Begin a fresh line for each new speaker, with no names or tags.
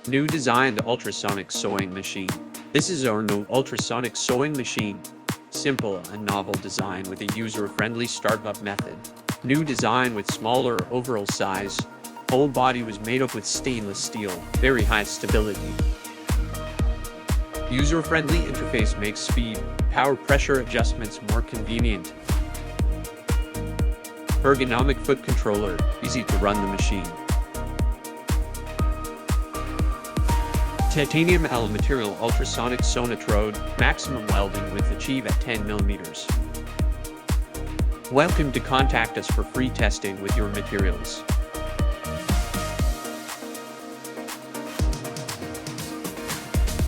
New design, the ultrasonic sewing machine. This is our new ultrasonic sewing machine. Simple and novel design with a user-friendly startup method. New design with smaller overall size. Whole body was made up with stainless steel, very high stability. User-friendly interface makes speed, power, pressure adjustments more convenient. Ergonomic foot controller, easy to run the machine. Titanium alloy material ultrasonic sonotrode, maximum welding width achieve at 10 millimeters. Welcome to contact us for free testing with your materials.